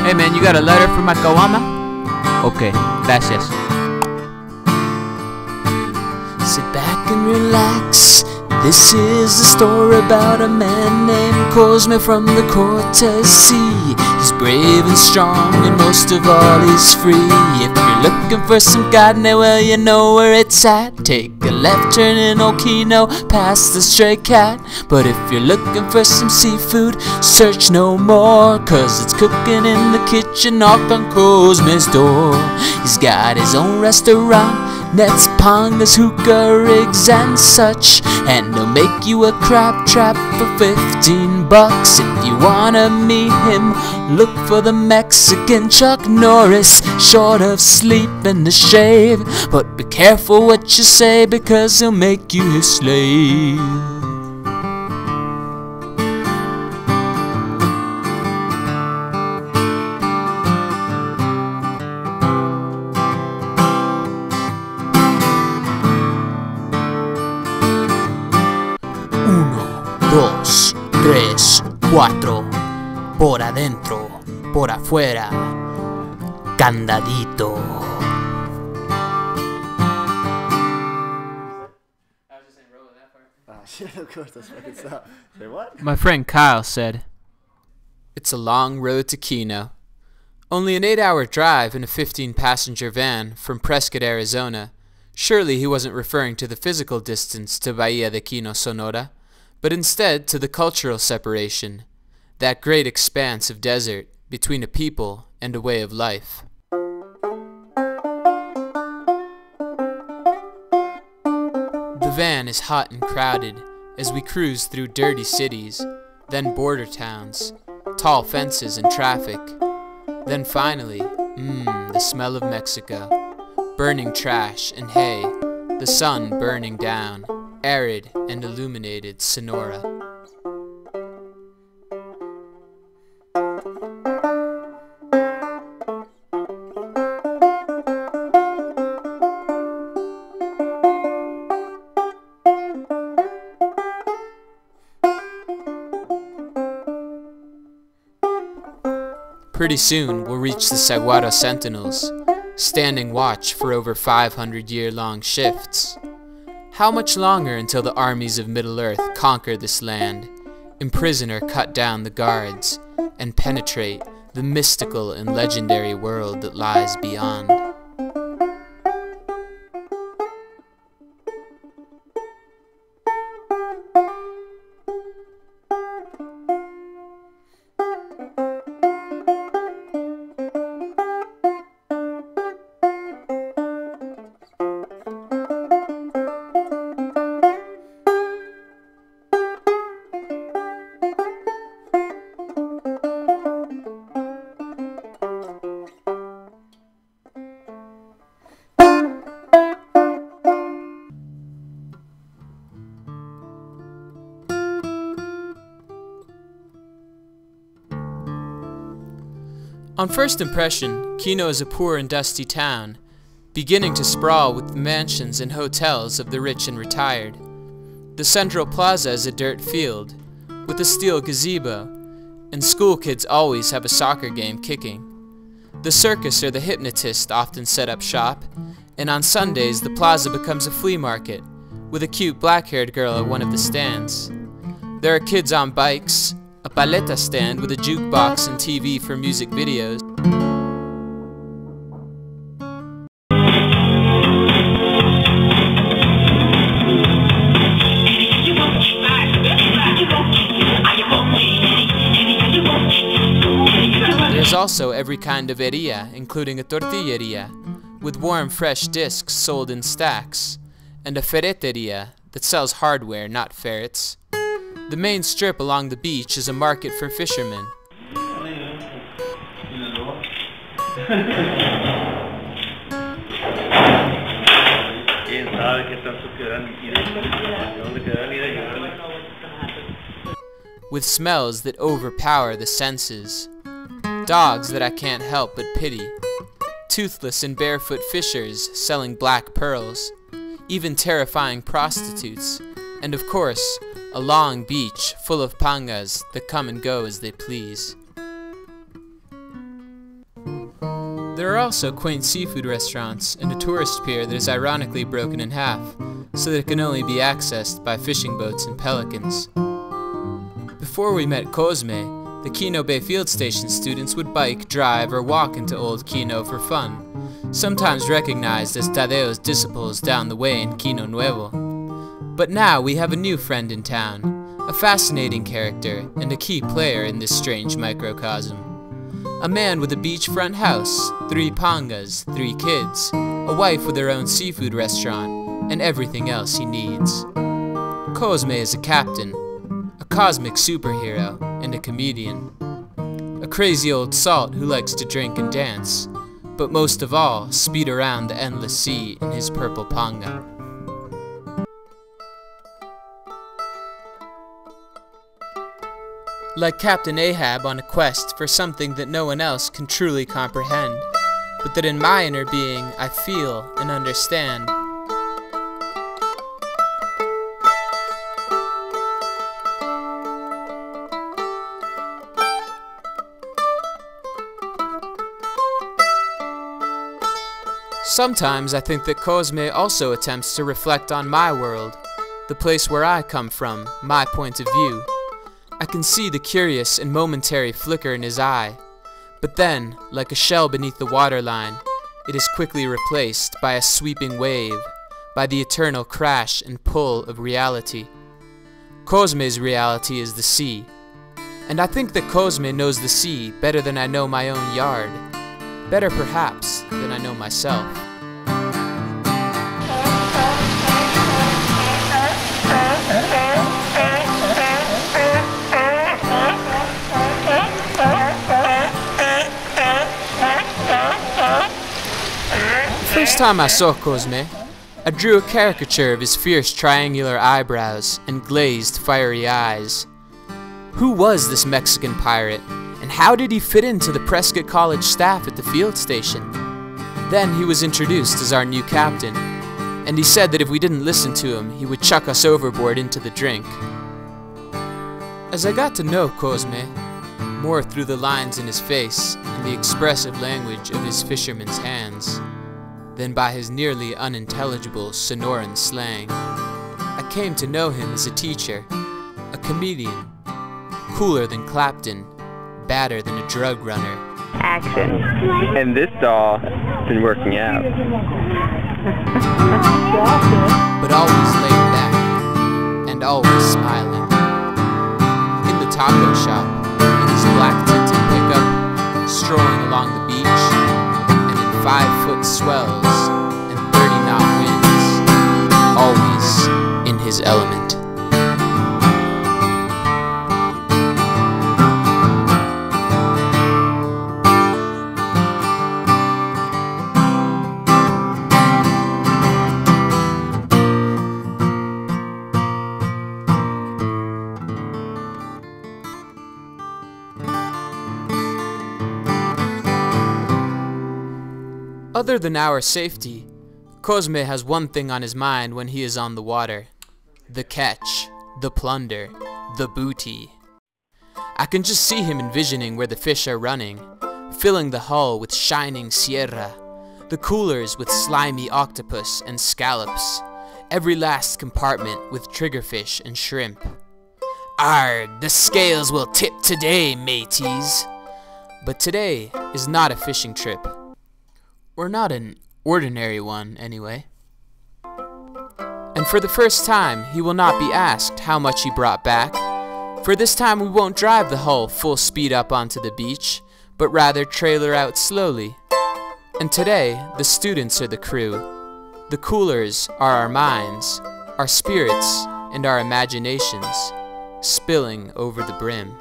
Hey man, you got a letter from my kawama? Okay, gracias. Sit back and relax. This is the story about a man named Kosme from the Cortez Sea. He's brave and strong, and most of all he's free. If you're looking for some carne, well you know where it's at. Take a left turn in Old Kino, past the stray cat. But if you're looking for some seafood, search no more, 'cause it's cooking in the kitchen, knock on Kosme's door. He's got his own restaurant, nets, pangas, hookah rigs and such, and he'll make you a crab trap for 15 bucks. If you wanna meet him, look for the Mexican Chuck Norris, short of sleep and a shave. But be careful what you say, because he'll make you his slave. Dos, tres, cuatro, por adentro, por afuera, candadito. Shit, of course, that's fucking stop. Say what? My friend Kyle said, It's a long road to Kino. Only an 8-hour drive in a 15-passenger van from Prescott, Arizona. Surely he wasn't referring to the physical distance to Bahia de Kino, Sonora, but instead to the cultural separation, that great expanse of desert between a people and a way of life. The van is hot and crowded as we cruise through dirty cities, then border towns, tall fences and traffic, then finally, the smell of Mexico, burning trash and hay, the sun burning down, arid and illuminated Sonora. Pretty soon we'll reach the Saguaro Sentinels, standing watch for over 500-year-long shifts. How much longer until the armies of Middle-earth conquer this land, imprison or cut down the guards, and penetrate the mystical and legendary world that lies beyond? On first impression, Kino is a poor and dusty town, beginning to sprawl with the mansions and hotels of the rich and retired. The central plaza is a dirt field, with a steel gazebo, and school kids always have a soccer game kicking. The circus or the hypnotist often set up shop, and on Sundays the plaza becomes a flea market, with a cute black-haired girl at one of the stands. There are kids on bikes, a paleta stand with a jukebox and TV for music videos. There's also every kind of herria, including a tortilleria, with warm fresh discs sold in stacks, and a ferreteria that sells hardware, not ferrets. The main strip along the beach is a market for fishermen. With smells that overpower the senses. Dogs that I can't help but pity. Toothless and barefoot fishers selling black pearls. Even terrifying prostitutes. And of course, a long beach full of pangas that come and go as they please. There are also quaint seafood restaurants and a tourist pier that is ironically broken in half, so that it can only be accessed by fishing boats and pelicans. Before we met Kosme, the Kino Bay Field Station students would bike, drive, or walk into Old Kino for fun, sometimes recognized as Tadeo's disciples down the way in Kino Nuevo. But now we have a new friend in town, a fascinating character and a key player in this strange microcosm. A man with a beachfront house, 3 pangas, 3 kids, a wife with her own seafood restaurant, and everything else he needs. Kosme is a captain, a cosmic superhero, and a comedian. A crazy old salt who likes to drink and dance, but most of all, speed around the endless sea in his purple panga. Like Captain Ahab on a quest for something that no one else can truly comprehend, but that in my inner being I feel and understand. Sometimes I think that Kosme also attempts to reflect on my world, the place where I come from, my point of view. I can see the curious and momentary flicker in his eye, but then, like a shell beneath the waterline, it is quickly replaced by a sweeping wave, by the eternal crash and pull of reality. Kosme's reality is the sea, and I think that Kosme knows the sea better than I know my own yard, better perhaps than I know myself. The first time I saw Kosme, I drew a caricature of his fierce triangular eyebrows and glazed fiery eyes. Who was this Mexican pirate, and how did he fit into the Prescott College staff at the field station? Then he was introduced as our new captain, and he said that if we didn't listen to him, he would chuck us overboard into the drink. As I got to know Kosme, more through the lines in his face and the expressive language of his fisherman's hands, than by his nearly unintelligible Sonoran slang, I came to know him as a teacher, a comedian, cooler than Clapton, badder than a drug runner. Action. And this doll has been working out. But always laid back, and always smiling. In the taco shop, in his black tinted pickup, strolling along the beach, and in 5-foot swells and 30-knot winds, always in his element. Other than our safety, Kosme has one thing on his mind when he is on the water: the catch, the plunder, the booty. I can just see him envisioning where the fish are running, filling the hull with shining sierra, the coolers with slimy octopus and scallops, every last compartment with triggerfish and shrimp. Arrgh, the scales will tip today, mateys. But today is not a fishing trip. Or not an ordinary one, anyway. And for the first time, he will not be asked how much he brought back. For this time we won't drive the hull full speed up onto the beach, but rather trailer out slowly. And today, the students are the crew. The coolers are our minds, our spirits, and our imaginations, spilling over the brim.